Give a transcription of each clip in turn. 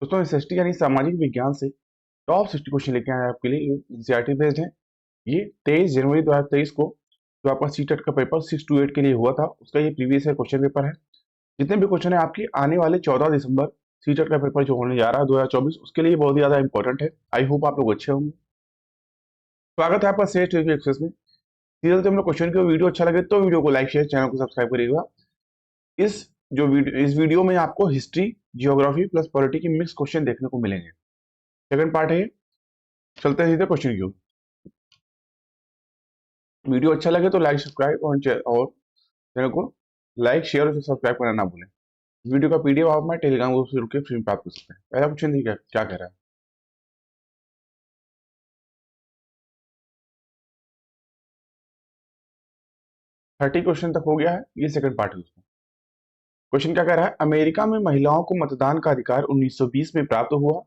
दोस्तों एसएसटी यानी सामाजिक विज्ञान से टॉप 60 क्वेश्चन लेके आए हैं आपके लिए। एनसीईआरटी बेस्ड है। ये 23 जनवरी 2023 को जो आपका सीटेट का पेपर 6 to 8 के लिए हुआ था, उसका ये प्रीवियस ईयर क्वेश्चन पेपर है। जितने भी क्वेश्चन है आपके आने वाले 14 दिसंबर सीटेट का पेपर जो होने जा रहा है 2024, उसके लिए बहुत ही ज्यादा इंपॉर्टेंट है। आई होप आप लोग अच्छे होंगे। स्वागत है आपका सेट रिव्यू एक्सेस में। सीरियल से हम लोग क्वेश्चन की वीडियो अच्छा लगे तो वीडियो को लाइक शेयर, चैनल को सब्सक्राइब करिएगा। इस वीडियो में आपको हिस्ट्री, जियोग्राफी प्लस पॉलिटी की मिक्स क्वेश्चन देखने को मिलेंगे। सेकंड पार्ट है ये। चलते हैं सीधे क्वेश्चन की ओर। वीडियो अच्छा लगे तो लाइक सब्सक्राइब और चैनल को लाइक शेयर और सब्सक्राइब करना ना भूलें। वीडियो का पीडीएफ आप हमारे टेलीग्राम ग्रुप से रुके फ्री में प्राप्त कर सकते हैं। पहला क्वेश्चन देखिए क्या कह रहा है। 30 क्वेश्चन तक हो गया है, ये सेकंड पार्ट है उसका। क्वेश्चन क्या कह रहा है, अमेरिका में महिलाओं को मतदान का अधिकार 1920 में प्राप्त हुआ।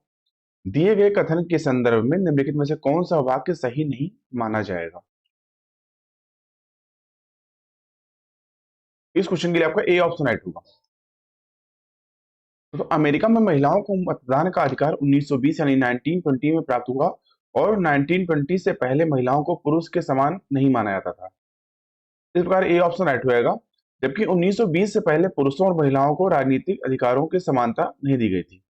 दिए गए कथन के संदर्भ में निम्नलिखित में से कौन सा वाक्य सही नहीं माना जाएगा। इस क्वेश्चन के लिए आपका ए ऑप्शन राइट होगा। तो अमेरिका में महिलाओं को मतदान का अधिकार 1920 यानी 1920 में प्राप्त हुआ और 1920 से पहले महिलाओं को पुरुष के समान नहीं माना जाता था। इस प्रकार ए ऑप्शन राइट होएगा। जबकि 1920 से पहले पुरुषों और महिलाओं को राजनीतिक अधिकारों की समानता नहीं दी गई थी।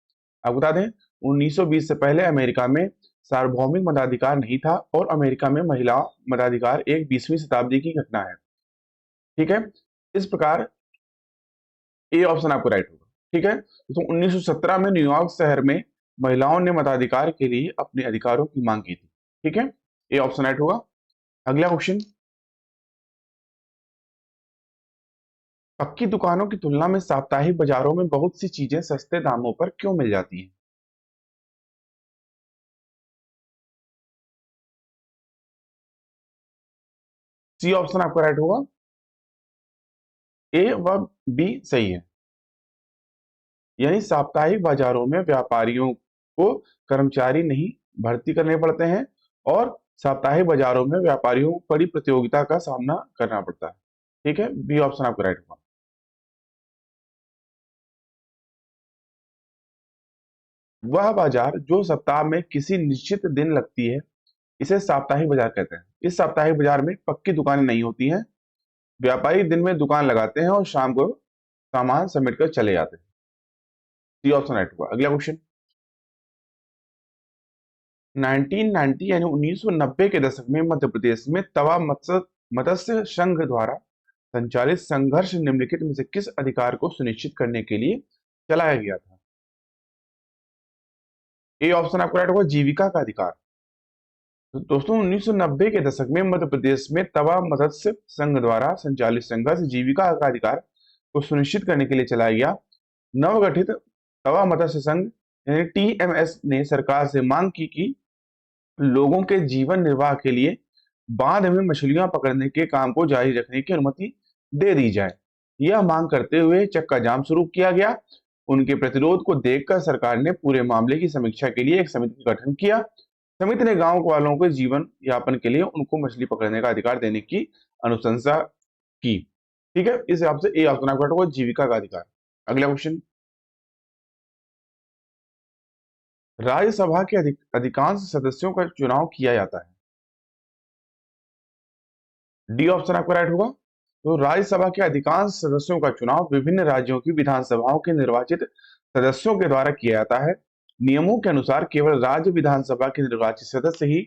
आप बता दें, 1920 से पहले अमेरिका में सार्वभौमिक मताधिकार नहीं था और अमेरिका में महिला मताधिकार एक 20वीं शताब्दी की घटना है। ठीक है, इस प्रकार ए ऑप्शन आपको राइट होगा। ठीक है, तो 1917 में न्यूयॉर्क शहर में महिलाओं ने मताधिकार के लिए अपने अधिकारों की मांग की थी। ठीक है, ए ऑप्शन राइट होगा। अगला क्वेश्चन, पक्की दुकानों की तुलना में साप्ताहिक बाजारों में बहुत सी चीजें सस्ते दामों पर क्यों मिल जाती हैं। सी ऑप्शन आपका राइट होगा। ए व बी सही है। यानी साप्ताहिक बाजारों में व्यापारियों को कर्मचारी नहीं भर्ती करने पड़ते हैं और साप्ताहिक बाजारों में व्यापारियों को कड़ी प्रतियोगिता का सामना करना पड़ता है। ठीक है, बी ऑप्शन आपका राइट होगा। वह बाजार जो सप्ताह में किसी निश्चित दिन लगती है, इसे साप्ताहिक बाजार कहते हैं। इस साप्ताहिक बाजार में पक्की दुकानें नहीं होती हैं। व्यापारी दिन में दुकान लगाते हैं और शाम को सामान समेट कर चले जाते हैं। सी ऑप्शन राइट होगा। अगला क्वेश्चन, 1990 यानी 1990 के दशक में मध्य प्रदेश में तवा मत्स्य संघ द्वारा संचालित संघर्ष निम्नलिखित में से किस अधिकार को सुनिश्चित करने के लिए चलाया गया था। ए ऑप्शन आपको राइट होगा, जीविका का अधिकार। तो दोस्तों 1990 के दशक में मध्य प्रदेश में तवा मत्स्य संघ द्वारा संचालित संघर्ष जीविका का अधिकार को सुनिश्चित करने के लिए चलाया गया। नवगठित तवा मत्स्य संघ यानी टीएमएस ने सरकार से मांग की कि लोगों के जीवन निर्वाह के लिए बांध में मछलियां पकड़ने के काम को जारी रखने की अनुमति दे दी जाए। यह मांग करते हुए चक्का जाम शुरू किया गया। उनके प्रतिरोध को देखकर सरकार ने पूरे मामले की समीक्षा के लिए एक समिति का गठन किया। समिति ने गांव वालों के जीवन यापन के लिए उनको मछली पकड़ने का अधिकार देने की अनुशंसा की। ठीक है, इस हिसाब से ए ऑप्शन आपका होगा, जीविका का अधिकार। अगला क्वेश्चन, राज्यसभा के अधिकांश सदस्यों का चुनाव किया जाता है। डी ऑप्शन आपका राइट होगा। तो राज्यसभा के अधिकांश सदस्यों का चुनाव विभिन्न राज्यों की विधानसभाओं के निर्वाचित सदस्यों के द्वारा किया जाता है। नियमों के अनुसार केवल राज्य विधानसभा के निर्वाचित सदस्य ही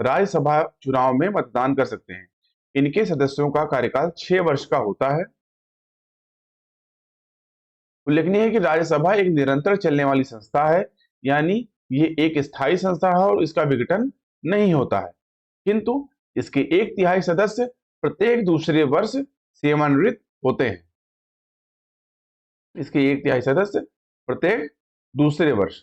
राज्यसभा चुनाव में मतदान कर सकते हैं। इनके सदस्यों का कार्यकाल 6 वर्ष का होता है। उल्लेखनीय है कि राज्यसभा एक निरंतर चलने वाली संस्था है, यानी ये एक स्थायी संस्था है और इसका विघटन नहीं होता है। किंतु इसके 1/3 सदस्य प्रत्येक दूसरे वर्ष सेवानिवृत्त होते हैं। इसके 1/3 सदस्य प्रत्येक दूसरे वर्ष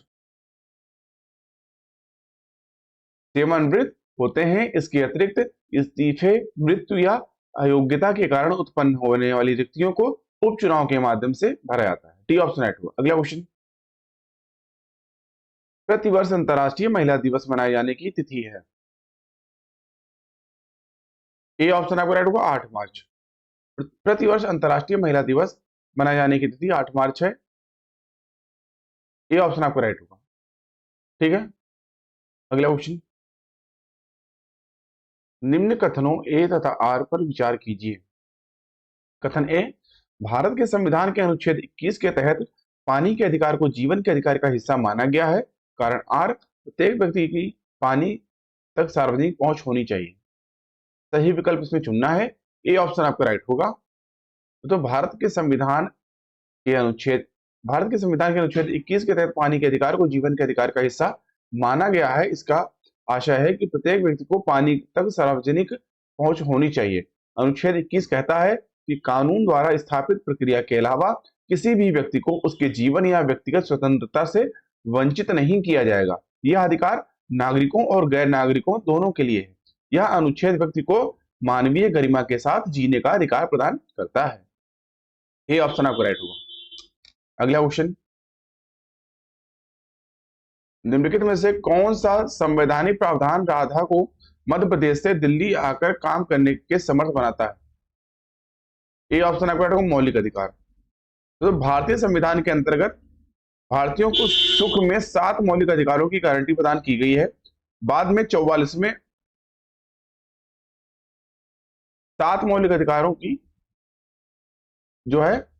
सेवानिवृत्त होते हैं। इसके अतिरिक्त इस्तीफे, मृत्यु या अयोग्यता के कारण उत्पन्न होने वाली रिक्तियों को उपचुनाव के माध्यम से भरा जाता है। टी ऑप्शन राइट हुआ। अगला क्वेश्चन, प्रतिवर्ष अंतर्राष्ट्रीय महिला दिवस मनाए जाने की तिथि है। ए ऑप्शन आपको राइट होगा, 8 मार्च। प्रतिवर्ष अंतर्राष्ट्रीय महिला दिवस मनाए जाने की तिथि 8 मार्च है। ये ऑप्शन आपका राइट होगा। ठीक है, अगला क्वेश्चन, निम्न कथनों ए तथा आर पर विचार कीजिए। कथन ए, भारत के संविधान के अनुच्छेद 21 के तहत पानी के अधिकार को जीवन के अधिकार का हिस्सा माना गया है। कारण आर, प्रत्येक व्यक्ति की पानी तक सार्वजनिक पहुंच होनी चाहिए। सही विकल्प इसमें चुनना है, ए ऑप्शन आपका राइट होगा। तो भारत के संविधान के अनुच्छेद 21 के तहत पानी के अधिकार को जीवन के अधिकार का हिस्सा माना गया है। इसका आशय है कि प्रत्येक व्यक्ति को पानी तक सार्वजनिक पहुंच होनी चाहिए। अनुच्छेद 21 कहता है कि कानून द्वारा स्थापित प्रक्रिया के अलावा किसी भी व्यक्ति को उसके जीवन या व्यक्तिगत स्वतंत्रता से वंचित नहीं किया जाएगा। यह अधिकार नागरिकों और गैर नागरिकों दोनों के लिए है। यह अनुच्छेद व्यक्ति को मानवीय गरिमा के साथ जीने का अधिकार प्रदान करता है। ये ऑप्शन आपको राइट होगा। अगला क्वेश्चन, निम्नलिखित में से कौन सा संवैधानिक प्रावधान राधा को मध्य प्रदेश से दिल्ली आकर काम करने के समर्थ बनाता है? ये ऑप्शन आपको राइट होगा, मौलिक अधिकार। तो भारतीय संविधान के अंतर्गत भारतीयों को सुख में 7 मौलिक अधिकारों की गारंटी प्रदान की गई है। बाद में 44 में 7 मौलिक अधिकारों की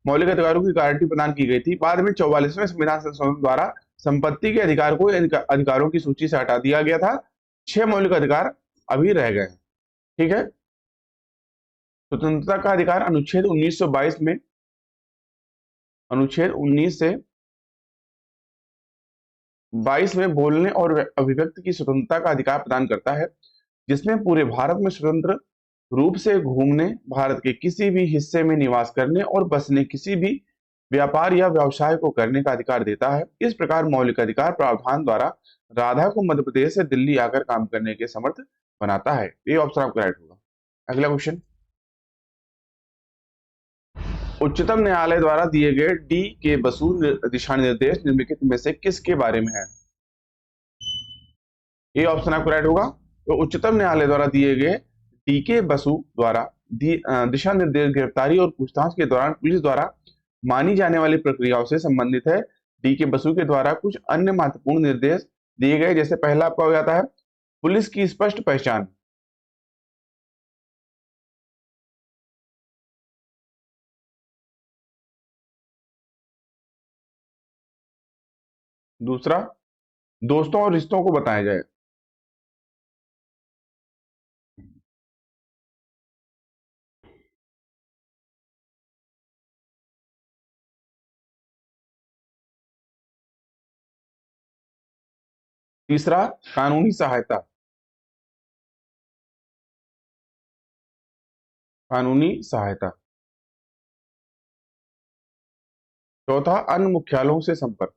मौलिक अधिकारों की गारंटी प्रदान की गई थी। बाद में 44वें संविधान संशोधन द्वारा संपत्ति के अधिकार को अधिकारों की सूची से हटा दिया गया था। 6 मौलिक अधिकार अभी रह गए। ठीक है, स्वतंत्रता का अधिकार अनुच्छेद 1922 में, अनुच्छेद 19 से 22 में बोलने और अभिव्यक्ति की स्वतंत्रता का अधिकार प्रदान करता है, जिसमें पूरे भारत में स्वतंत्र रूप से घूमने, भारत के किसी भी हिस्से में निवास करने और बसने, किसी भी व्यापार या व्यवसाय को करने का अधिकार देता है। इस प्रकार मौलिक अधिकार प्रावधान द्वारा राधा को मध्य प्रदेश से दिल्ली आकर काम करने के समर्थ बनाता है। ये ऑप्शन आपका राइट होगा। अगला क्वेश्चन, उच्चतम न्यायालय द्वारा दिए गए डी के बसु दिशा निर्देश निम्नलिखित में से किसके बारे में है? ये ऑप्शन आपको राइट होगा। तो उच्चतम न्यायालय द्वारा दिए गए डी के बसु द्वारा दिशा निर्देश गिरफ्तारी और पूछताछ के दौरान पुलिस द्वारा मानी जाने वाली प्रक्रियाओं से संबंधित है। डी के बसु के द्वारा कुछ अन्य महत्वपूर्ण निर्देश दिए गए, जैसे पहला आपका हो जाता है पुलिस की स्पष्ट पहचान। दूसरा, दोस्तों और रिश्तों को बताया जाए। तीसरा, कानूनी सहायता। कानूनी सहायता। चौथा, अन्य मुख्यालयों से संपर्क।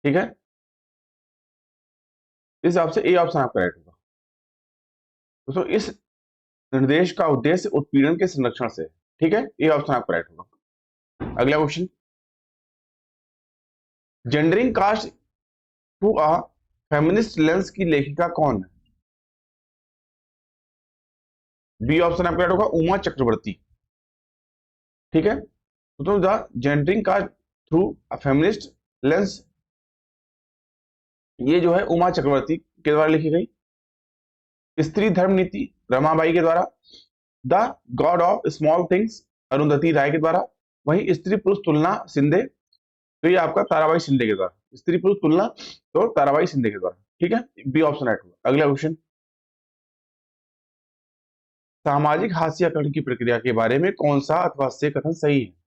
ठीक है, इस हिसाब से ए ऑप्शन आपका राइट होगा। दोस्तों, इस निर्देश का उद्देश्य उत्पीड़न के संरक्षण से। ठीक है, ए ऑप्शन आपका राइट होगा। अगला question, gendering caste through a feminist lens की लेखिका कौन है? बी ऑप्शन आपका राइट होगा, उमा चक्रवर्ती। ठीक है, तो the gendering caste through a feminist lens, ये जो है उमा चक्रवर्ती के द्वारा लिखी गई। स्त्री धर्म नीति रमाबाई के द्वारा। The God of small things Arundhati Roy के द्वारा। वहीं स्त्री पुरुष तुलना शिंदे, तो ये आपका ताराबाई शिंदे के द्वारा। स्त्री पुरुष तुलना तो ताराबाई शिंदे के द्वारा। ठीक है, बी ऑप्शन राइट होगा। अगला क्वेश्चन, सामाजिक हास्याकरण की प्रक्रिया के बारे में कौन सा अथवा से कथन सही है?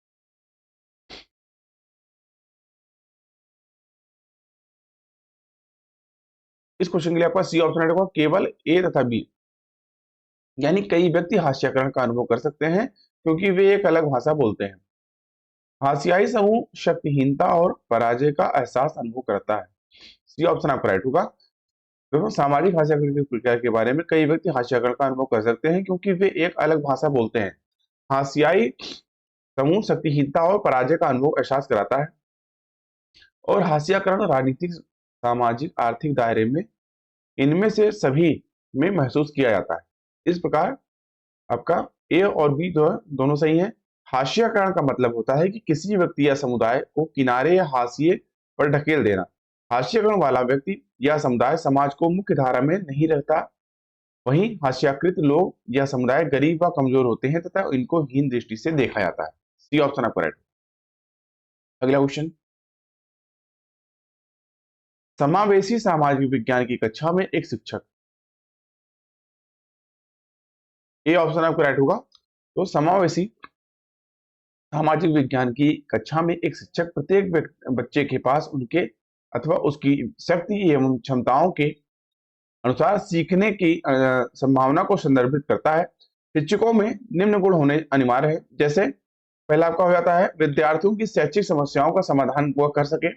इस क्वेश्चन के लिए आपका सी ऑप्शन राइट होगा, केवल ए तथा बी। यानी कई व्यक्ति हास्याकरण का अनुभव कर सकते हैं क्योंकि वे एक अलग भाषा बोलते हैं। हाशियाई समूह शक्तिहीनता और पराजय का एहसास अनुभव करता है। सी ऑप्शन आपका राइट होगा। देखो, सामाजिक हास्याकरण की प्रक्रिया के बारे में कई व्यक्ति हास्याकरण का अनुभव कर सकते हैं क्योंकि वे एक अलग भाषा बोलते हैं। हाशियाई समूह शक्तिहीनता और पराजय का अनुभव एहसास कराता है। और हास्याकरण राजनीतिक, सामाजिक, आर्थिक दायरे में इनमें से सभी में महसूस किया जाता है। इस प्रकार आपका ए और बी जो है दोनों सही है। हास्यकरण का मतलब होता है कि किसी व्यक्ति या समुदाय को किनारे या हाशिए पर ढकेल देना। हास्यकरण वाला व्यक्ति या समुदाय समाज को मुख्य धारा में नहीं रहता। वहीं हास्याकृत लोग या समुदाय गरीब व कमजोर होते हैं तथा इनको हीन दृष्टि से देखा जाता है। सी ऑप्शन आपका राइट। अगला क्वेश्चन, समावेशी सामाजिक विज्ञान की कक्षा में एक शिक्षक, ये ऑप्शन आपका राइट होगा। तो समावेशी सामाजिक विज्ञान की कक्षा में एक शिक्षक प्रत्येक बच्चे के पास उनके अथवा उसकी शक्ति एवं क्षमताओं के अनुसार सीखने की संभावना को संदर्भित करता है। शिक्षकों में निम्न गुण होने अनिवार्य है। जैसे पहला आपका हो जाता है विद्यार्थियों की शैक्षिक समस्याओं का समाधान वह कर सके।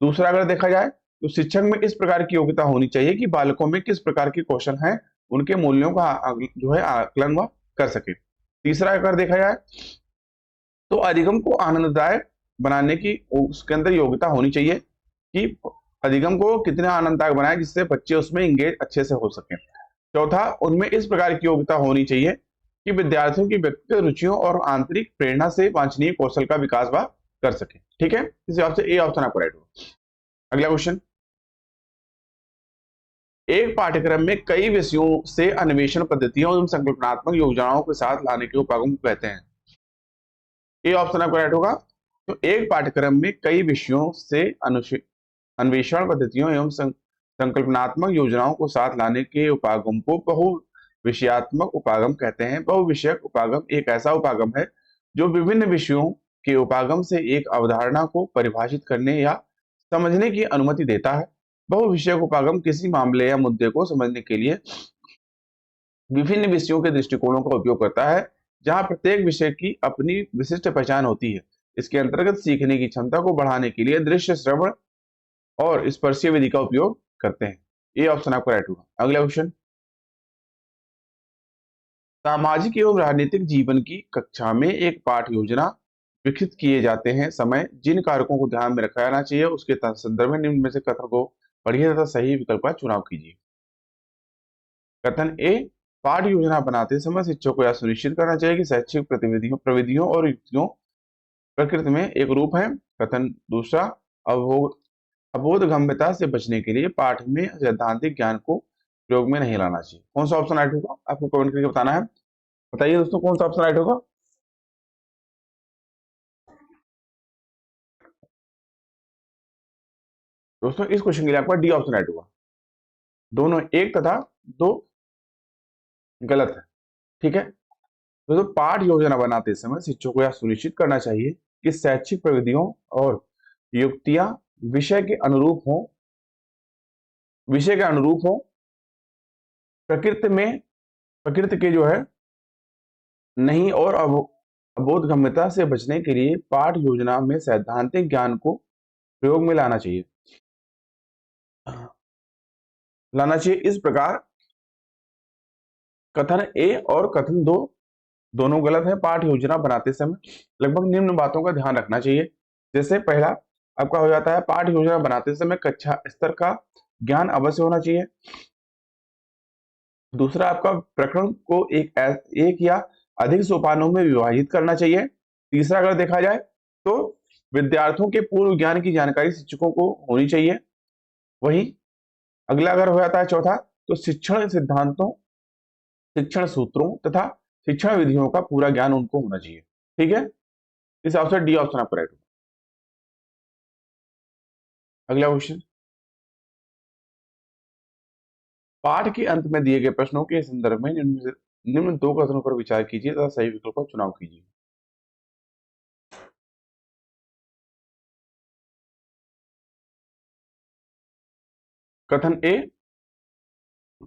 दूसरा अगर देखा जाए तो शिक्षक में इस प्रकार की योग्यता होनी चाहिए कि बालकों में किस प्रकार के कौशल हैं उनके मूल्यों का जो है आकलन वह कर सके। तीसरा अगर देखा जाए तो अधिगम को आनंददायक बनाने की उसके अंदर योग्यता होनी चाहिए कि अधिगम को कितना आनंददायक बनाए जिससे बच्चे उसमें इंगेज अच्छे से हो सके। चौथा, उनमें इस प्रकार की योग्यता होनी चाहिए कि विद्यार्थियों की व्यक्तिगत रुचियों और आंतरिक प्रेरणा से वांछनीय कौशल का विकास वह कर सके। ठीक है, इस हिसाब से ए ऑप्शन आपको राइट होगा। अगला क्वेश्चन, एक पाठ्यक्रम में कई विषयों से अन्वेषण पद्धतियों एवं संकल्पनात्मक योजनाओं के साथ लाने के उपागम को कहते हैं। ए ऑप्शन आपका राइट होगा। तो एक पाठ्यक्रम में कई विषयों से अन्वेषण पद्धतियों एवं संकल्पनात्मक योजनाओं को साथ लाने के उपागम को बहु विषयात्मक उपागम कहते हैं। बहुविषयक उपागम एक ऐसा उपागम है जो विभिन्न विषयों के उपागम से एक अवधारणा को परिभाषित करने या समझने की अनुमति देता है। बहुविषयक उपागम किसी मामले या मुद्दे को समझने के लिए विभिन्न विषयों के दृष्टिकोणों का उपयोग करता है, जहां प्रत्येक विषय की अपनी विशिष्ट पहचान होती है। इसके अंतर्गत सीखने की क्षमता को बढ़ाने के लिए दृश्य, श्रवण और स्पर्शीय विधि का उपयोग करते हैं। ये ऑप्शन आपका राइट होगा। अगला क्वेश्चन, सामाजिक एवं राजनीतिक जीवन की कक्षा में एक पाठ योजना विकसित किए जाते हैं समय जिन कारकों को ध्यान में रखा जाना चाहिए उसके संदर्भ में निम्न में से कथन को पढ़िए तथा सही विकल्प का चुनाव कीजिए। कथन ए, पाठ योजना बनाते समय शिक्षक को यह सुनिश्चित करना चाहिए कि शैक्षिक प्रविधियों और युक्तियों प्रकृति में एक रूप है। कथन दूसरा, अबोधगम्यता से बचने के लिए पाठ में सैद्धांतिक ज्ञान को प्रयोग में नहीं लाना चाहिए। कौन सा ऑप्शन राइट होगा आपको कमेंट करके बताना है। बताइए दोस्तों कौन सा ऑप्शन राइट होगा। दोस्तों इस क्वेश्चन के लिए आपका डी ऑप्शन राइट होगा। दोनों एक तथा दो गलत है। ठीक है, तो पाठ योजना बनाते समय शिक्षक को यह सुनिश्चित करना चाहिए कि शैक्षिक प्रविधियों और युक्तियां विषय के अनुरूप हो, प्रकृति के जो है नहीं, और अबोधगम्यता से बचने के लिए पाठ योजना में सैद्धांतिक ज्ञान को प्रयोग में लाना चाहिए। इस प्रकार कथन ए और कथन दो दोनों गलत है। पाठ योजना बनाते समय लगभग निम्न बातों का ध्यान रखना चाहिए। जैसे पहला आपका हो जाता है पाठ योजना बनाते समय कक्षा स्तर का ज्ञान अवश्य होना चाहिए। दूसरा, आपका प्रकरण को एक या अधिक सोपानों में विभाजित करना चाहिए। तीसरा, अगर देखा जाए तो विद्यार्थियों के पूर्व ज्ञान की जानकारी शिक्षकों को होनी चाहिए। वही अगला अगर हो जाता है चौथा, तो शिक्षण सिद्धांतों, शिक्षण सूत्रों तथा शिक्षण विधियों का पूरा ज्ञान उनको होना चाहिए। ठीक है, इस हिसाब से डी ऑप्शन आपका राइट होगा। अगला क्वेश्चन, पाठ के अंत में दिए गए प्रश्नों के संदर्भ में निम्न दो कथनों पर विचार कीजिए तथा सही विकल्प का चुनाव कीजिए। कथन ए,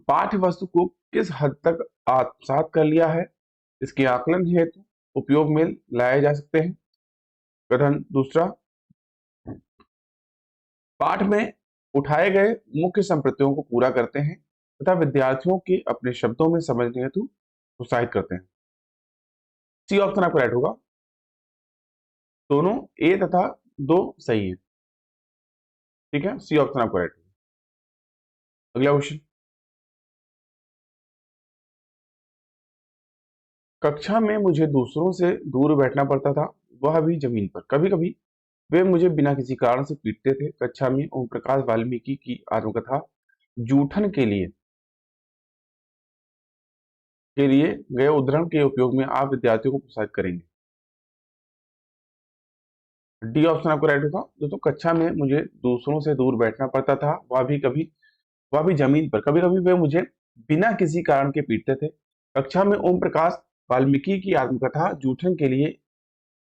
पाठ्य वस्तु को किस हद तक आत्मसात कर लिया है इसके आकलन हेतु उपयोग में लाए जा सकते हैं। कथन दूसरा, पाठ में उठाए गए मुख्य संप्रत्यों को पूरा करते हैं तथा विद्यार्थियों के अपने शब्दों में समझने हेतु उत्साहित करते हैं। सी ऑप्शन आपका राइट होगा। दोनों ए तथा दो सही है। ठीक है, सी ऑप्शन आपका राइट होगा। अगला क्वेश्चन, कक्षा में मुझे दूसरों से दूर बैठना पड़ता था, वह भी जमीन पर। कभी कभी वे मुझे बिना किसी कारण से पीटते थे। कक्षा में ओम प्रकाश वाल्मीकि की आत्मकथा जूठन के लिए गए उदाहरण के उपयोग में आप विद्यार्थियों को प्रोत्साहित करेंगे। डी ऑप्शन आपको राइट होगा। दोस्तों, कक्षा में मुझे दूसरों से दूर बैठना पड़ता था, वह भी जमीन पर। कभी कभी वे मुझे बिना किसी कारण के पीटते थे। कक्षा में ओम प्रकाश वाल्मीकि की आत्मकथा जूठन के लिए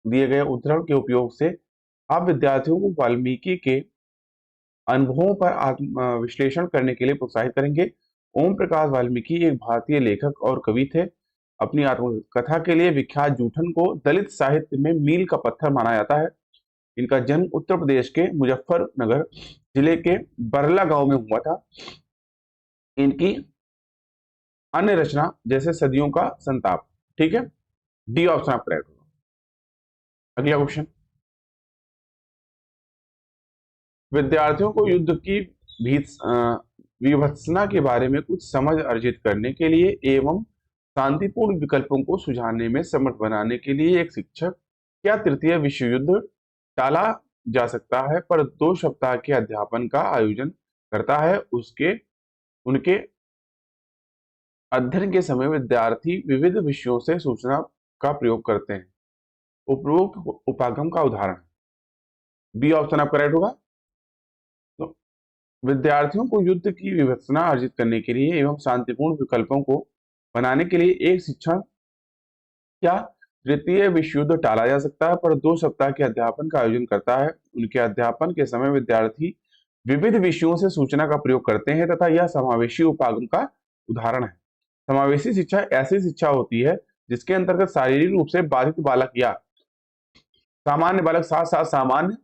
दिए गए उदाहरण के उपयोग से आप विद्यार्थियों को वाल्मीकि के अनुभवों पर आत्म विश्लेषण करने के लिए प्रोत्साहित करेंगे। ओम प्रकाश वाल्मीकि एक भारतीय लेखक और कवि थे। अपनी आत्मकथा के लिए विख्यात जूठन को दलित साहित्य में मील का पत्थर माना जाता है। इनका जन्म उत्तर प्रदेश के मुजफ्फरनगर जिले के बरला गांव में हुआ था। इनकी अन्य रचना जैसे सदियों का संताप। ठीक है, डी ऑप्शन आप करेक्ट होगा। अगला क्वेश्चन, विद्यार्थियों को युद्ध की विभत्सना के बारे में कुछ समझ अर्जित करने के लिए एवं शांतिपूर्ण विकल्पों को सुझाने में समर्थ बनाने के लिए एक शिक्षक क्या तृतीय विश्व युद्ध टाला जा सकता है पर 2 सप्ताह के अध्यापन का आयोजन करता है। उसके उनके अध्ययन के समय विद्यार्थी विविध विषयों से सूचना का प्रयोग करते हैं। उपरोक्त उपागम का उदाहरण। बी ऑप्शन आपका राइट होगा। तो विद्यार्थियों को युद्ध की विभत्सना अर्जित करने के लिए एवं शांतिपूर्ण विकल्पों को बनाने के लिए एक शिक्षण क्या तृतीय विश्व युद्ध टाला जा सकता है पर 2 सप्ताह के अध्यापन का आयोजन करता है। उनके अध्यापन के समय विद्यार्थी विविध विषयों से सूचना का प्रयोग करते हैं तथा यह समावेशी उपागम का उदाहरण है। समावेशी शिक्षा ऐसी शिक्षा होती है जिसके अंतर्गत शारीरिक रूप से बाधित बालक या सामान्य बालक साथ साथ सामान्य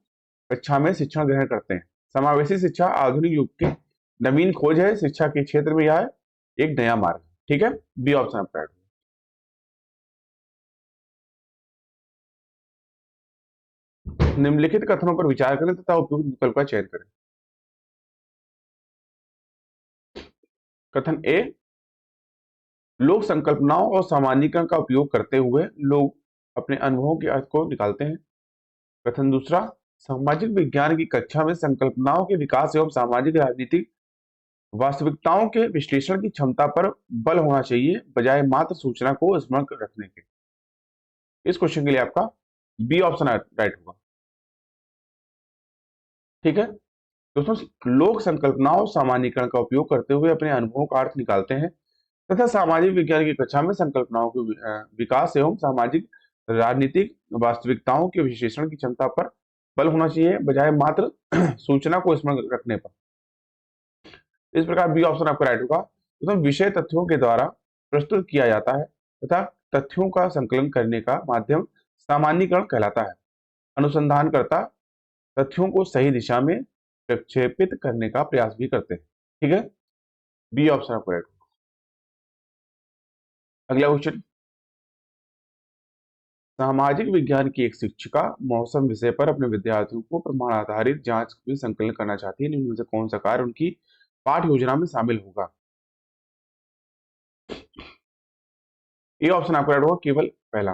कक्षा में शिक्षण ग्रहण करते हैं। समावेशी शिक्षा आधुनिक युग की नवीन खोज है। शिक्षा के क्षेत्र में यह एक नया मार्ग है। ठीक है, बी ऑप्शन आपका राइट। निम्नलिखित कथनों पर विचार करें तथा उपयुक्त विकल्प का चयन करें। कथन ए, लोग संकल्पनाओं और सामान्यीकरण का उपयोग करते हुए लोग अपने अनुभवों के अर्थ को निकालते हैं। कथन दूसरा, सामाजिक विज्ञान की कक्षा में संकल्पनाओं के विकास एवं सामाजिक राजनीतिक वास्तविकताओं के विश्लेषण की क्षमता पर बल होना चाहिए बजाय मात्र सूचना को स्मरण रखने के। इस क्वेश्चन के लिए आपका बी ऑप्शन राइट होगा। ठीक है दोस्तों, लोग संकल्पनाओं और सामान्यीकरण का उपयोग करते हुए अपने अनुभवों का अर्थ निकालते हैं तथा सामाजिक विज्ञान की कक्षा में संकल्पनाओं के विकास एवं सामाजिक राजनीतिक वास्तविकताओं के विश्लेषण की क्षमता पर बल होना चाहिए बजाय मात्र सूचना को स्मरण रखने पर। इस प्रकार बी ऑप्शन आपका राइट होगा। तो विषय तथ्यों के द्वारा प्रस्तुत किया जाता है तथा तथ्यों का संकलन करने का माध्यम सामान्यीकरण कहलाता है। अनुसंधानकर्ता तथ्यों को सही दिशा में प्रक्षेपित करने का प्रयास भी करते हैं। ठीक है, बी ऑप्शन आपका राइट होगा। अगला क्वेश्चन, सामाजिक विज्ञान की एक शिक्षिका मौसम विषय पर अपने विद्यार्थियों को प्रमाण आधारित जांच में संकलन करना चाहती है। निम्न में से कौन सा कार्य उनकी पाठ योजना में शामिल होगा। ये ऑप्शन आपका राइट होगा, केवल पहला।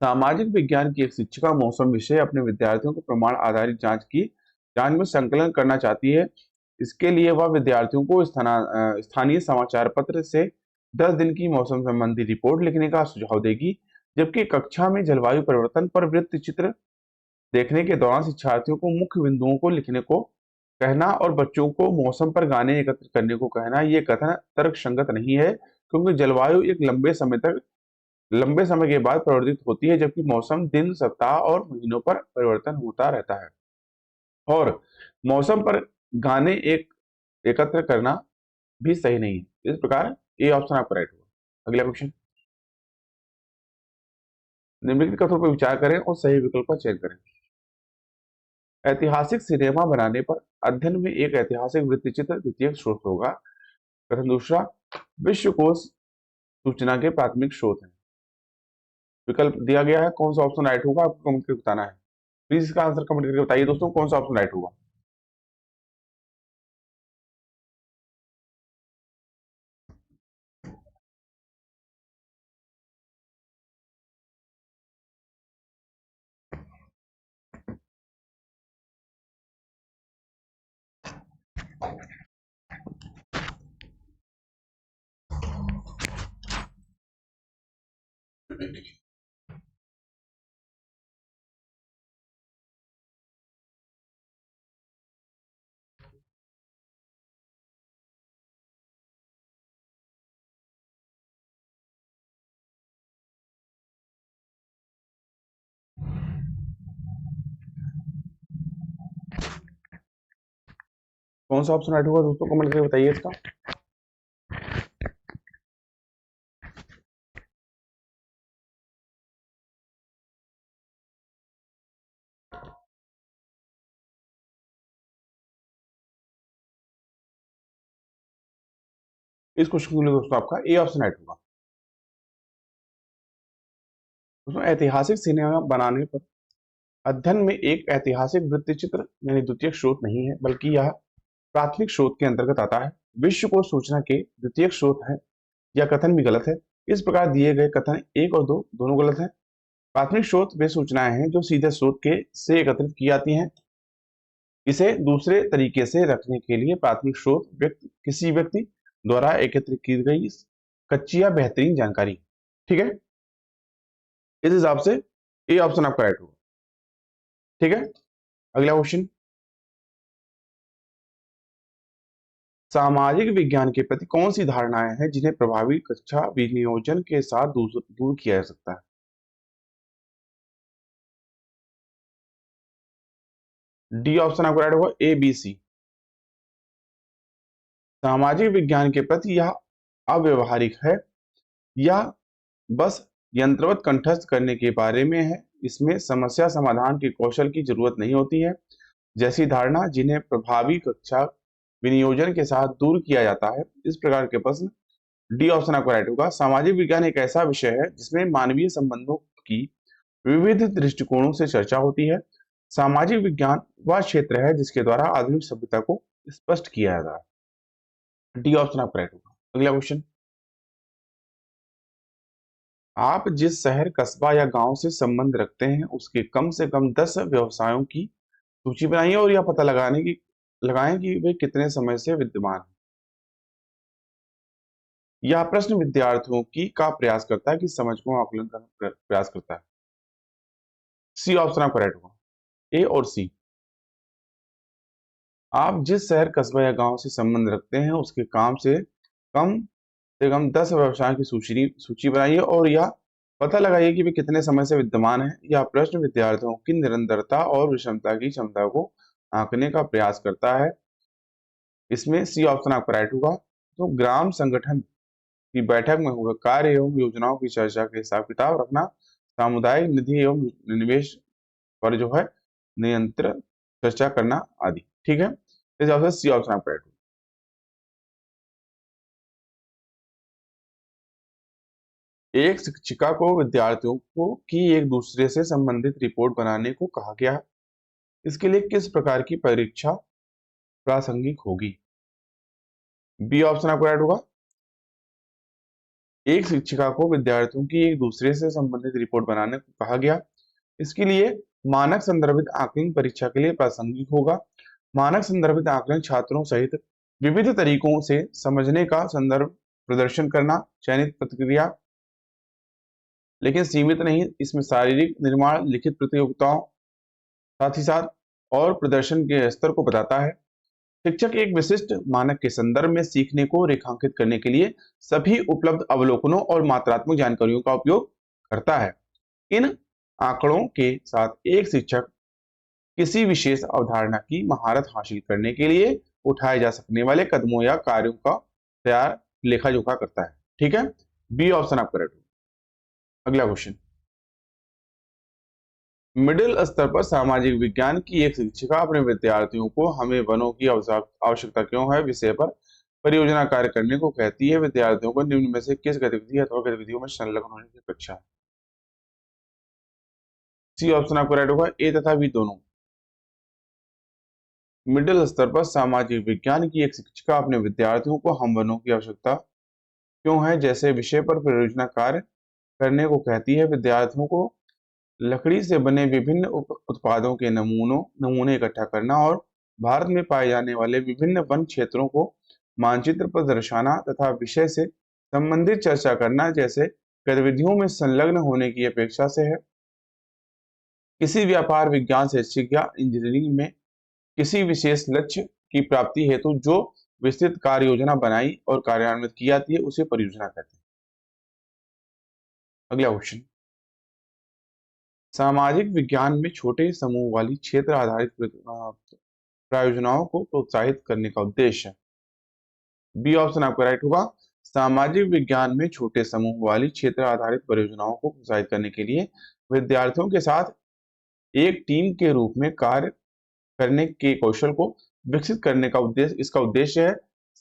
सामाजिक विज्ञान की एक शिक्षिका मौसम विषय अपने विद्यार्थियों को प्रमाण आधारित जांच में संकलन करना चाहती है। इसके लिए वह विद्यार्थियों को स्थानीय समाचार पत्र से 10 दिन की मौसम संबंधी रिपोर्ट लिखने का सुझाव देगी, जबकि कक्षा में जलवायु परिवर्तन पर वृत्त चित्र देखने के दौरान शिक्षार्थियों को मुख्य बिंदुओं को लिखने को कहना और बच्चों को मौसम पर गाने एकत्र करने को कहना। ये कथन तर्कसंगत नहीं है क्योंकि जलवायु एक लंबे समय के बाद परिवर्तित होती है, जबकि मौसम दिन, सप्ताह और महीनों पर परिवर्तन होता रहता है। और मौसम पर गाने एकत्र करना भी सही नहीं है। इस प्रकार ये ऑप्शन आपका राइट होगा। अगला क्वेश्चन, निम्नलिखित कथनों पर विचार करें और सही विकल्प का चयन करें। ऐतिहासिक सिनेमा बनाने पर अध्ययन में एक ऐतिहासिक वृत्तचित्र द्वितीयक स्रोत होगा। कथन दूसरा, विश्वकोश सूचना के प्राथमिक स्रोत हैं। विकल्प दिया गया है, कौन सा ऑप्शन राइट होगा आपको कमेंट करके बताना है। प्लीज इसका आंसर कमेंट करके बताइए दोस्तों, कौन सा ऑप्शन राइट होगा। कौन सा ऑप्शन राइट होगा दोस्तों, कमेंट करके बताइए इसका। इस क्वेश्चन के लिए दोस्तों आपका ए ऑप्शन राइट होगा। दोस्तों ऐतिहासिक सिनेमा बनाने पर अध्ययन में एक ऐतिहासिक वृत्त चित्र यानी द्वितीयक स्रोत नहीं है, बल्कि यह प्राथमिक स्रोत के अंतर्गत आता है। विश्व को सूचना के द्वितीयक स्रोत है, यह कथन भी गलत है। इस प्रकार दिए गए कथन 1 और 2 दोनों गलत हैं। प्राथमिक स्रोत वे सूचनाएं हैं जो सीधे स्रोत के से एकत्रित की जाती हैं। इसे दूसरे तरीके से रखने के लिए प्राथमिक स्रोत किसी व्यक्ति द्वारा एकत्रित की गई कच्ची या बेहतरीन जानकारी। ठीक है, इस हिसाब से ए ऑप्शन आपका राइट होगा। ठीक है, अगला क्वेश्चन, सामाजिक विज्ञान के प्रति कौन सी धारणाएं हैं जिन्हें प्रभावी कक्षा विनियोजन के साथ दूर किया जा सकता है? डी ऑप्शन आपको राइट होगा, ए बी सी। सामाजिक विज्ञान के प्रति यह अव्यवहारिक है या बस यंत्रवत कंठस्थ करने के बारे में है। इसमें समस्या समाधान के कौशल की जरूरत नहीं होती है जैसी धारणा जिन्हें प्रभावी कक्षा विनियोजन के साथ दूर किया जाता है। इस प्रकार के प्रश्न डी ऑप्शन आपका राइट होगा। सामाजिक विज्ञान एक ऐसा विषय है जिसमें मानवीय संबंधों की विविध दृष्टिकोणों से चर्चा होती है। सामाजिक विज्ञान वह क्षेत्र है जिसके द्वारा आधुनिक सभ्यता को स्पष्ट किया जाता है। डी ऑप्शन आपका राइट होगा। अगला क्वेश्चन, आप जिस शहर, कस्बा या गांव से संबंध रखते हैं उसके कम से कम 10 व्यवसायों की सूची बनाइए और यह पता लगाएं कि वे कितने समय से विद्यमान हैं। यह प्रश्न विद्यार्थियों की का प्रयास करता है कि समझ को आकलन करने का प्रयास करता है। सी ऑप्शन आपका राइट होगा, ए और सी। आप जिस शहर, कस्बा या गांव से संबंध रखते हैं उसके कम से कम 10 व्यवसायों की सूची बनाइए और यह पता लगाइए कि वे कितने समय से विद्यमान हैं। यह प्रश्न विद्यार्थियों की निरंतरता और विषमता की क्षमता को आंकने का प्रयास करता है। इसमें सी ऑप्शन आपका राइट होगा। तो ग्राम संगठन की बैठक में हुए कार्य एवं योजनाओं की चर्चा के हिसाब किताब रखना, सामुदायिक निधि एवं निवेश पर जो है नियंत्रण चर्चा करना आदि। ठीक है, इस हिसाब से सी ऑप्शन आपका राइट होगा। एक शिक्षिका को विद्यार्थियों को की एक दूसरे से संबंधित रिपोर्ट बनाने को कहा गया। इसके लिए किस प्रकार की परीक्षा प्रासंगिक होगी? बी ऑप्शन आपको राइट होगा। एक शिक्षिका को विद्यार्थियों की एक दूसरे से संबंधित रिपोर्ट बनाने को कहा गया। इसके लिए मानक संदर्भित आकलन परीक्षा के लिए प्रासंगिक होगा। मानक संदर्भित आकलन छात्रों सहित विविध तरीकों से समझने का संदर्भ प्रदर्शन करना, चयनित प्रतिक्रिया लेकिन सीमित नहीं, इसमें शारीरिक निर्माण, लिखित प्रतियोगिताओं साथ ही साथ और प्रदर्शन के स्तर को बताता है। शिक्षक एक विशिष्ट मानक के संदर्भ में सीखने को रेखांकित करने के लिए सभी उपलब्ध अवलोकनों और मात्रात्मक जानकारियों का उपयोग करता है। इन आंकड़ों के साथ एक शिक्षक किसी विशेष अवधारणा की महारत हासिल करने के लिए उठाए जा सकने वाले कदमों या कार्यों का तैयार लेखा जोखा करता है। ठीक है, बी ऑप्शन आप करेक्ट। अगला क्वेश्चन, मिडिल स्तर पर सामाजिक विज्ञान की एक शिक्षिका अपने विद्यार्थियों को हमें वनों की आवश्यकता क्यों है विषय पर परियोजना कार्य करने को कहती है। विद्यार्थियों को निम्न में से किस गतिविधि अथवा गतिविधियों में संलग्न होने की अपेक्षा है? सी ऑप्शन आपको राइट होगा, ए तथा बी दोनों। मिडिल स्तर पर सामाजिक विज्ञान की एक शिक्षिका अपने विद्यार्थियों को हम वनों की आवश्यकता क्यों है जैसे विषय पर परियोजना कार्य करने को कहती है। विद्यार्थियों को लकड़ी से बने विभिन्न उत्पादों के नमूने इकट्ठा करना और भारत में पाए जाने वाले विभिन्न वन क्षेत्रों को मानचित्र पर दर्शाना तथा विषय से संबंधित चर्चा करना जैसे गतिविधियों में संलग्न होने की अपेक्षा से है। किसी व्यापार, विज्ञान, शैक्षिक या इंजीनियरिंग में किसी विशेष लक्ष्य की प्राप्ति हेतु जो विस्तृत कार्य योजना बनाई और कार्यान्वित की जाती है उसे परियोजना कहते हैं। अगला क्वेश्चन, सामाजिक विज्ञान में छोटे समूह वाली क्षेत्र आधारित परियोजनाओं को प्रोत्साहित करने का उद्देश्य। बी ऑप्शन आपका राइट होगा। सामाजिक विज्ञान में छोटे समूह वाली क्षेत्र आधारित परियोजनाओं को प्रोत्साहित करने के लिए विद्यार्थियों के साथ एक टीम के रूप में कार्य करने के कौशल को विकसित करने का इसका उद्देश्य है।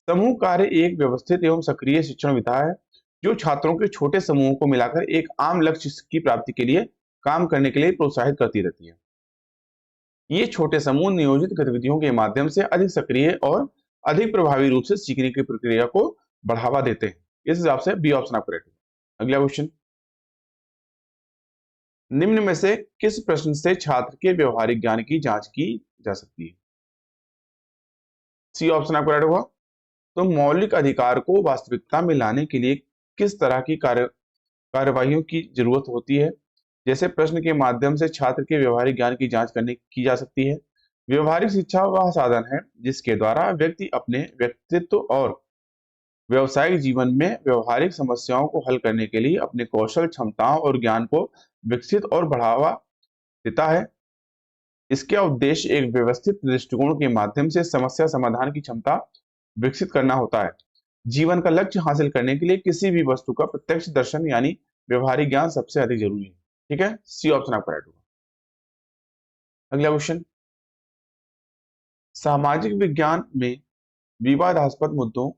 समूह कार्य एक व्यवस्थित एवं सक्रिय शिक्षण विधा है जो छात्रों के छोटे समूहों को मिलाकर एक आम लक्ष्य की प्राप्ति के लिए काम करने के लिए प्रोत्साहित करती रहती है। ये छोटे समूह नियोजित गतिविधियों के माध्यम से अधिक सक्रिय और अधिक प्रभावी रूप से सीखने की प्रक्रिया को बढ़ावा देते हैं। इस हिसाब से बी ऑप्शन आपका राइट है। अगला क्वेश्चन, निम्न में से किस प्रश्न से छात्र के व्यवहारिक ज्ञान की जांच की जा सकती है? सी ऑप्शन आपका राइट होगा। तो मौलिक अधिकार को वास्तविकता में लाने के लिए किस तरह की कार्यवाहियों की जरूरत होती है? जैसे प्रश्न के माध्यम से छात्र के व्यवहारिक ज्ञान की जांच की जा सकती है। व्यवहारिक शिक्षा वह साधन है जिसके द्वारा व्यक्ति अपने व्यक्तित्व और व्यवसायिक जीवन में व्यवहारिक समस्याओं को हल करने के लिए अपने कौशल, क्षमताओं और ज्ञान को विकसित और बढ़ावा देता है। इसका उद्देश्य एक व्यवस्थित दृष्टिकोण के माध्यम से समस्या समाधान की क्षमता विकसित करना होता है। जीवन का लक्ष्य हासिल करने के लिए किसी भी वस्तु का प्रत्यक्ष दर्शन यानी व्यवहारिक ज्ञान सबसे अधिक जरूरी है। ठीक है, सी ऑप्शन आपका राइट होगा। अगला क्वेश्चन, सामाजिक विज्ञान में विवादास्पद मुद्दों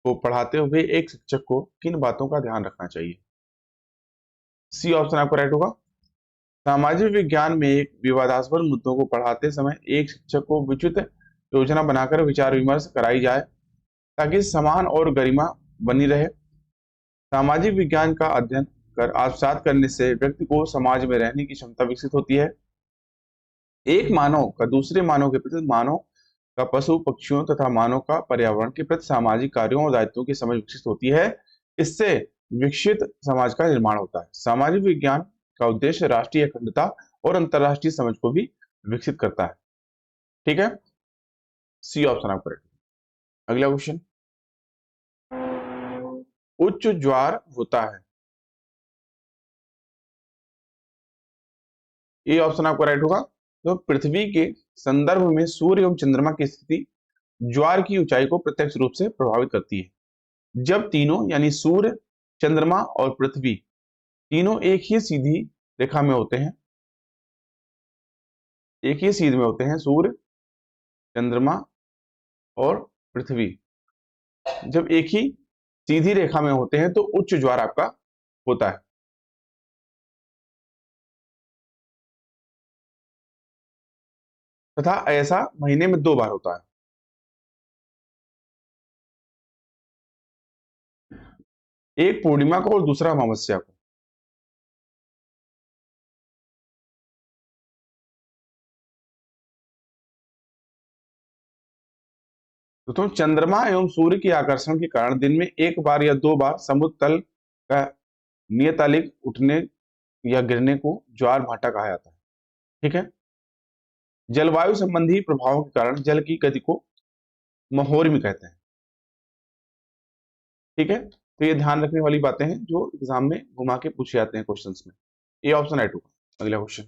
को पढ़ाते हुए एक शिक्षक को किन बातों का ध्यान रखना चाहिए? सी ऑप्शन आपका राइट होगा। सामाजिक विज्ञान में एक विवादास्पद मुद्दों को पढ़ाते समय एक शिक्षक को विस्तृत योजना बनाकर विचार विमर्श कराई जाए ताकि समान और गरिमा बनी रहे। सामाजिक विज्ञान का अध्ययन कर आत्मसात करने से व्यक्ति को समाज में रहने की क्षमता विकसित होती है। एक मानव का दूसरे मानव के प्रति, मानव का पशु पक्षियों तथा मानव का पर्यावरण के प्रति सामाजिक कार्यों और दायित्वों की समझ विकसित होती है। इससे विकसित समाज का निर्माण होता है। सामाजिक विज्ञान का उद्देश्य राष्ट्रीय अखंडता और अंतर्राष्ट्रीय समझ को भी विकसित करता है। ठीक है, सी ऑप्शन आप करेक्ट। अगला क्वेश्चन, उच्च ज्वार होता है। ये ऑप्शन आपका राइट होगा। तो पृथ्वी के संदर्भ में सूर्य एवं चंद्रमा की स्थिति ज्वार की ऊंचाई को प्रत्यक्ष रूप से प्रभावित करती है। जब तीनों यानी सूर्य, चंद्रमा और पृथ्वी तीनों एक ही सीधी रेखा में होते हैं, एक ही सीध में होते हैं, सूर्य, चंद्रमा और पृथ्वी जब एक ही सीधी रेखा में होते हैं तो उच्च ज्वार आपका होता है। तथा ऐसा महीने में 2 बार होता है। एक पूर्णिमा को और दूसरा अमावस्या को। तो चंद्रमा एवं सूर्य के आकर्षण के कारण दिन में 1 बार या 2 बार समुद्र तल का नियतालिक उठने या गिरने को ज्वार भाटा कहा जाता है। ठीक है, जलवायु संबंधी प्रभावों के कारण जल की गति को महोर्मी कहते हैं। ठीक है, तो ये ध्यान रखने वाली बातें हैं जो एग्जाम में घुमा के पूछे जाते हैं क्वेश्चंस में। ये ऑप्शन राइट होगा। अगला क्वेश्चन,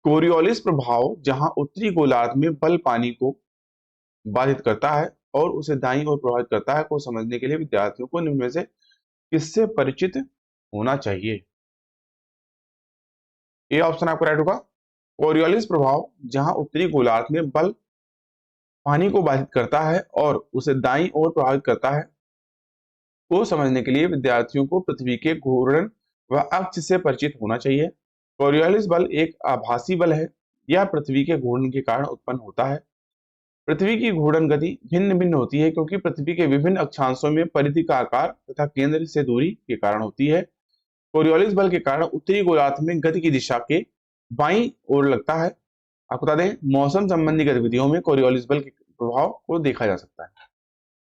कोरियोलिस प्रभाव जहां उत्तरी गोलार्ध में बल पानी को बाधित करता है और उसे दाईं ओर प्रभावित करता है को समझने के लिए विद्यार्थियों को निम्न में से किससे परिचित होना चाहिए? ये ऑप्शन आपका राइट होगा। कोरियोलिस प्रभाव जहां उत्तरी गोलार्ध में बल पानी को बाधित करता है और उसे दाईं ओर प्रभावित करता है को समझने के लिए विद्यार्थियों को पृथ्वी के घूर्णन व अक्ष से परिचित होना चाहिए। कोरियोलिस बल एक आभासी बल है। यह पृथ्वी के घूर्णन के कारण उत्पन्न होता है। पृथ्वी की घूर्णन गति भिन्न भिन्न होती है क्योंकि पृथ्वी के विभिन्न अक्षांशों में परिधि का आकार तथा केंद्र से दूरी के कारण होती है। कोरियोलिस बल के कारण उत्तरी गोलार्ध में गति की दिशा के बाईं ओर लगता है। आपको बता दें मौसम संबंधी गतिविधियों में कोरियोलिस बल के प्रभाव को देखा जा सकता है।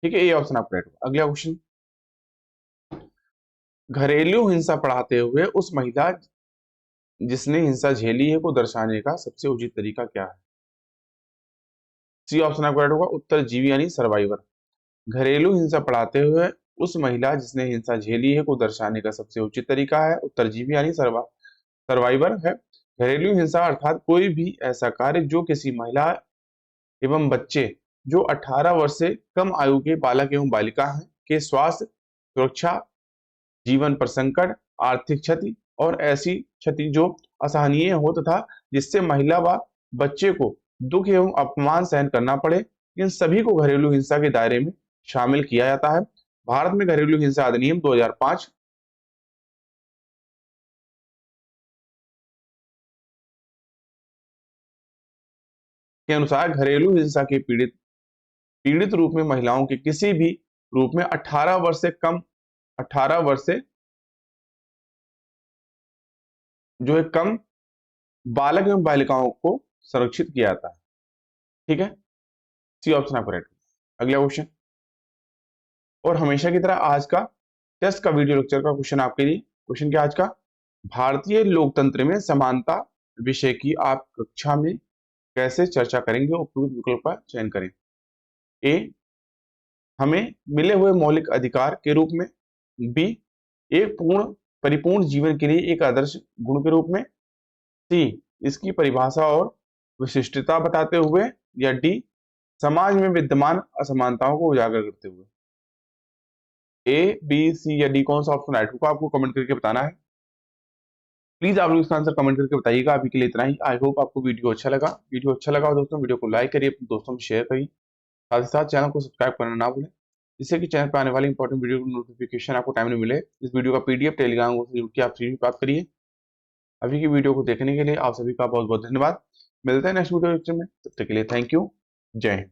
ठीक है, ये ऑप्शन आपका राइट होगा। अगला क्वेश्चन, घरेलू हिंसा बढ़ाते हुए उस महिला जिसने हिंसा झेली है को दर्शाने का सबसे उचित तरीका क्या है? सी ऑप्शन आपका राइट होगा, उत्तरजीवी यानी सर्वाइवर। घरेलू हिंसा बढ़ाते हुए उस महिला जिसने हिंसा झेली है को दर्शाने का सबसे उचित तरीका है उत्तरजीवी यानी सर्वाइवर है। घरेलू हिंसा अर्थात कोई भी ऐसा कार्य जो किसी महिला एवं बच्चे जो 18 वर्ष से कम आयु के बालक एवं बालिका हैं के स्वास्थ्य, सुरक्षा, जीवन पर संकट, आर्थिक क्षति और ऐसी क्षति जो असहनीय हो तथा जिससे महिला व बच्चे को दुख एवं अपमान सहन करना पड़े, इन सभी को घरेलू हिंसा के दायरे में शामिल किया जाता है। भारत में घरेलू हिंसा अधिनियम 2005 के अनुसार घरेलू हिंसा के पीड़ित रूप में महिलाओं के किसी भी रूप में 18 वर्ष से जो है कम बालक एवं बालिकाओं को संरक्षित किया जाता है। ठीक है, सी ऑप्शन आपका राइट। अगला क्वेश्चन, और हमेशा की तरह आज का टेस्ट का वीडियो लेक्चर का क्वेश्चन आपके लिए। क्वेश्चन क्या आज का, भारतीय लोकतंत्र में समानता विषय की आप कक्षा में कैसे चर्चा करेंगे? उपयुक्त विकल्प का चयन करें। ए, हमें मिले हुए मौलिक अधिकार के रूप में। बी, एक परिपूर्ण जीवन के लिए एक आदर्श गुण के रूप में। सी, इसकी परिभाषा और विशिष्टता बताते हुए। या डी, समाज में विद्यमान असमानताओं को उजागर करते हुए। ए, बी, सी या डी कौन सा ऑप्शन राइट होगा आपको कमेंट करके बताना है। प्लीज आप लोग इसका आंसर कमेंट करके बताइएगा। अभी के लिए इतना ही। आई होप आपको वीडियो अच्छा लगा। वीडियो अच्छा लगा दोस्तों वीडियो को लाइक करिए, अपने दोस्तों में शेयर करिए, साथ ही साथ चैनल को सब्सक्राइब करना ना भूलें, जिससे कि चैनल पर आने वाली इंपॉर्टेंट वीडियो की नोटिफिकेशन आपको टाइम में मिले। इस वीडियो का पीडीएफ टेलीग्राम से जुड़ के आप फ्री प्राप्त करिए। अभी की वीडियो को देखने के लिए आप सभी का बहुत बहुत धन्यवाद। मिलते हैं नेक्स्ट वीडियो में, तब तक के लिए थैंक यू, जय हिंद।